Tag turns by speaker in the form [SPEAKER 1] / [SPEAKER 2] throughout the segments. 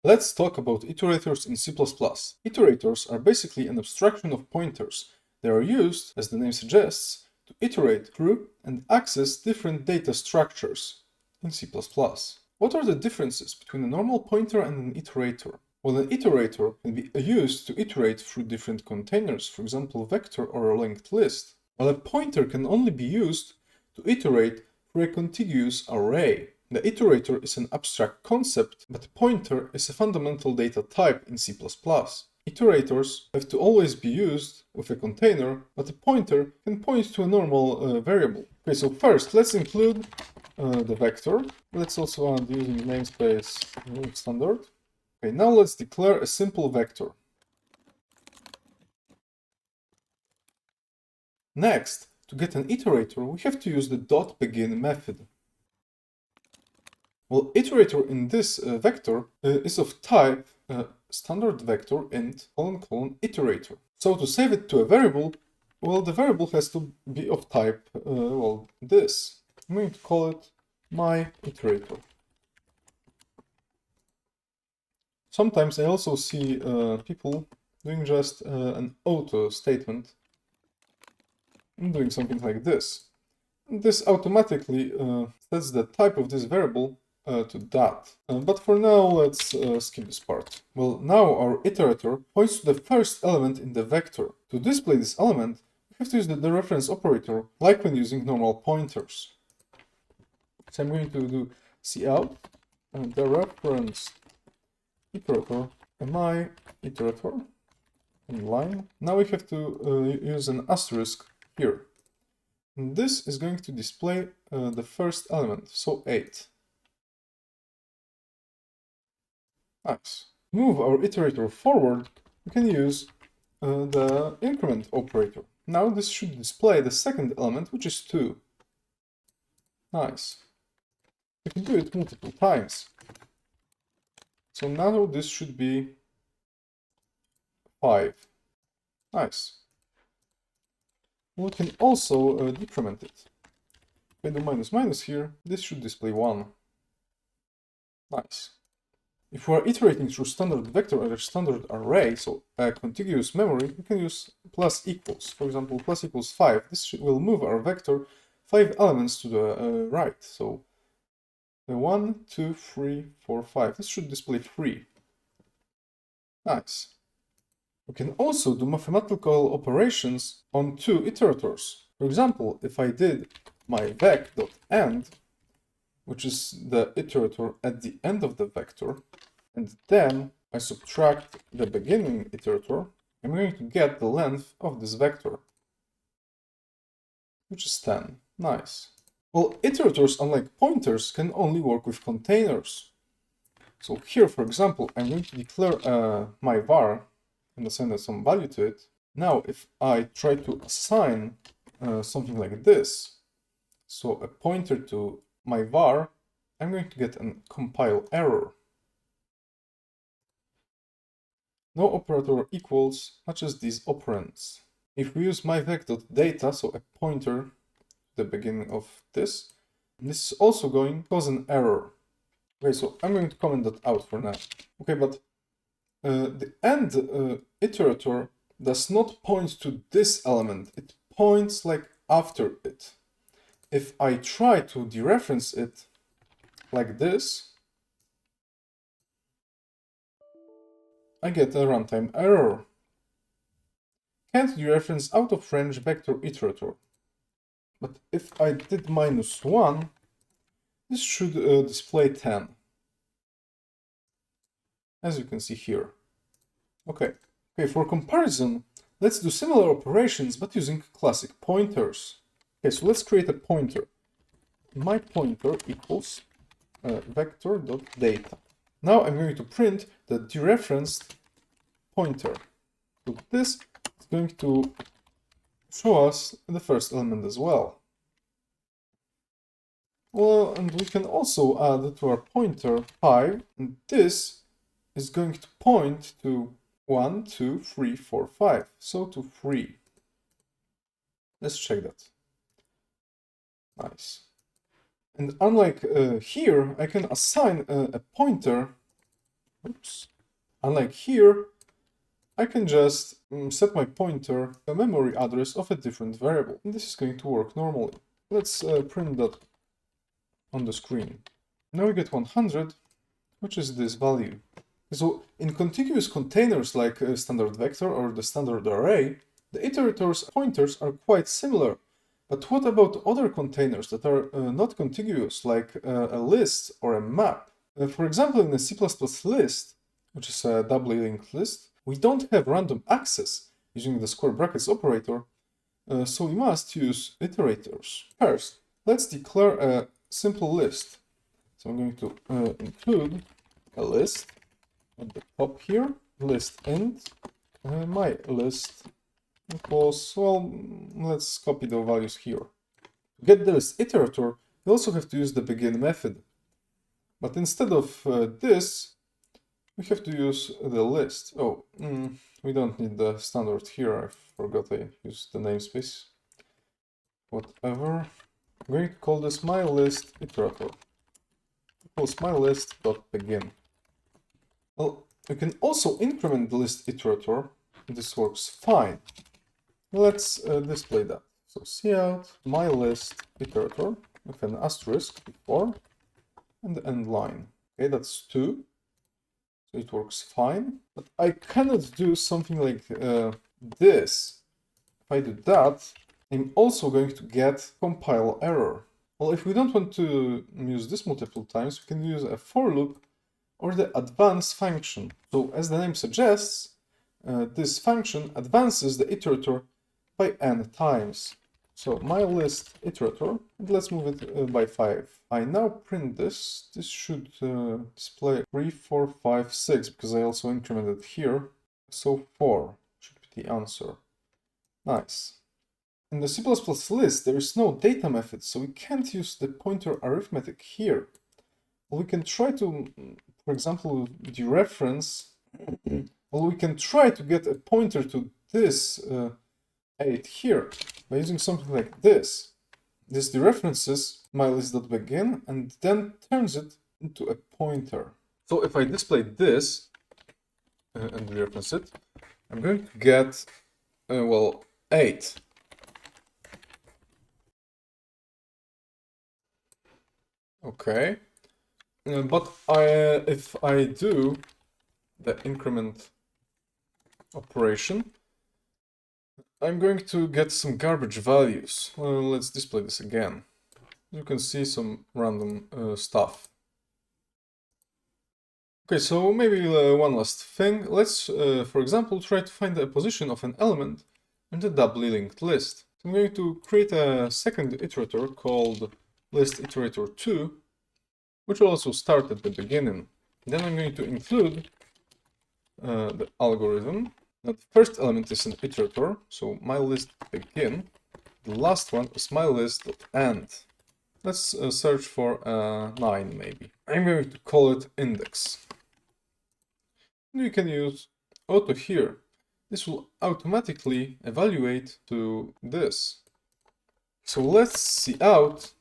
[SPEAKER 1] Let's talk about iterators in C++. Iterators are basically an abstraction of pointers. They are used, as the name suggests, to iterate through and access different data structures in C++. What are the differences between a normal pointer and an iterator? Well, an iterator can be used to iterate through different containers, for example, a vector or a linked list, while a pointer can only be used to iterate through a contiguous array. The iterator is an abstract concept, but a pointer is a fundamental data type in C++. Iterators have to always be used with a container, but a pointer can point to a normal variable. Okay, so first let's include the vector. Let's also add using namespace standard. Okay, now let's declare a simple vector. Next, to get an iterator, we have to use the .begin method. Well, iterator in this vector is of type standard vector int : iterator. So to save it to a variable, well, the variable has to be of type, this. I'm going to call it my iterator. Sometimes I also see people doing just an auto statement and doing something like this. And this automatically sets the type of this variable to that. But for now, let's skip this part. Well, now our iterator points to the first element in the vector. To display this element, we have to use the reference operator, like when using normal pointers. So I'm going to do cout the reference iterator, my iterator, in line. Now we have to use an asterisk here. And this is going to display the first element, so 8. Nice. To move our iterator forward, we can use the increment operator. Now this should display the second element, which is 2. Nice. We can do it multiple times. So now this should be 5. Nice. We can also decrement it. If I do minus minus here, this should display 1. Nice. If we are iterating through standard vector or standard array, so a contiguous memory, we can use plus equals. For example, plus equals 5. This will move our vector 5 elements to the right. So 1, 2, 3, 4, 5. This should display 3. Nice. We can also do mathematical operations on 2 iterators. For example, if I did my vec.end, which is the iterator at the end of the vector, and then I subtract the beginning iterator, I'm going to get the length of this vector, which is 10. Nice. Well, iterators, unlike pointers, can only work with containers. So here, for example, I'm going to declare my var and assign some value to it. Now, if I try to assign something like this, so a pointer to my var, I'm going to get a compile error. No operator equals, not just these operands. If we use myvec.data, so a pointer to the beginning of this is also going to cause an error. Okay, so I'm going to comment that out for now. Okay, but the end iterator does not point to this element. It points like after it. If I try to dereference it like this, I get a runtime error. Can't dereference out of range vector iterator. But if I did -1, this should display 10. As you can see here. Okay, for comparison, let's do similar operations but using classic pointers. Okay, so let's create a pointer. My pointer equals vector.data. Now I'm going to print the dereferenced pointer. So this is going to show us the first element as well. Well, and we can also add to our pointer 5, and this is going to point to 1, 2, 3, 4, 5, so to 3. Let's check that. Nice. And unlike here, I can assign a pointer Oops. Unlike here, I can just set my pointer to a memory address of a different variable. And this is going to work normally. Let's print that on the screen. Now we get 100, which is this value. So in contiguous containers like a standard vector or the standard array, the iterators pointers are quite similar. But what about other containers that are not contiguous, like a list or a map? For example, in a C++ list, which is a doubly linked list, we don't have random access using the square brackets operator, so we must use iterators. First, let's declare a simple list. So I'm going to include a list at the top here, list int, my list equals, well, let's copy the values here. To get the list iterator, you also have to use the begin method. But instead of this, we have to use the list. Oh, we don't need the standard here. I forgot I used the namespace. Whatever. I'm going to call this my list iterator. Equals my list.begin. Well, you can also increment the list iterator. This works fine. Let's display that. So cout my list iterator with an asterisk before and the end line. Okay, that's 2. So it works fine. But I cannot do something like this. If I do that, I'm also going to get compile error. Well, if we don't want to use this multiple times, we can use a for loop or the advance function. So as the name suggests, this function advances the iterator by n times. So my list iterator, and let's move it by 5. I now print this. This should display 3, 4, 5, 6, because I also incremented here. So 4 should be the answer. Nice. In the C++ list, there is no data method, so we can't use the pointer arithmetic here. We can try to, for example, dereference, well, we can try to get a pointer to this 8 here by using something like this. This dereferences my list.begin and then turns it into a pointer. So if I display this and dereference it, I'm going to get, well, 8. Okay, but if I do the increment operation, I'm going to get some garbage values. Well, let's display this again. You can see some random stuff. Okay, so maybe one last thing. Let's, for example, try to find the position of an element in the doubly linked list. So I'm going to create a second iterator called list iterator 2, which will also start at the beginning. Then I'm going to include the algorithm. Now the first element is an iterator, so my list begin. The last one is my list.end. Let's search for 9 maybe. I'm going to call it index. And you can use auto here. This will automatically evaluate to this. So let's see out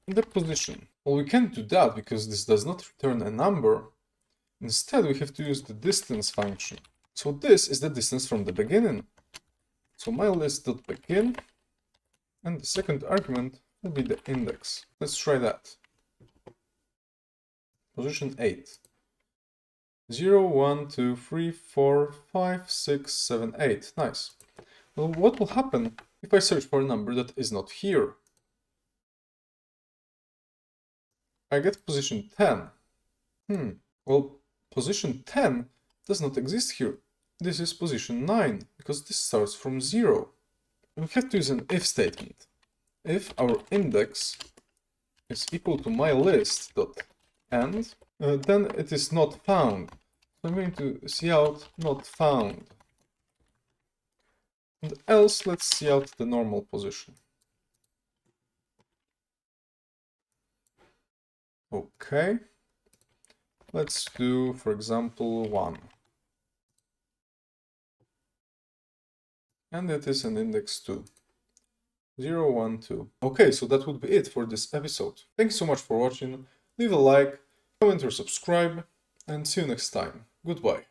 [SPEAKER 1] the position. Well, we can't do that because this does not return a number. Instead, we have to use the distance function. So this is the distance from the beginning. So my list.begin, and the second argument will be the index. Let's try that. Position 8. 0, 1, 2, 3, 4, 5, 6, 7, 8. Nice. Well, what will happen if I search for a number that is not here? I get position 10. Well, position 10 does not exist here. This is position 9, because this starts from 0. We have to use an if statement. If our index is equal to my list.end, then it is not found. So I'm going to cout not found. And else, let's cout the normal position. Okay. Let's do, for example, 1. And it is an index 2. 0, 1, 2. Okay, so that would be it for this episode. Thank you so much for watching. Leave a like, comment or subscribe, and see you next time. Goodbye.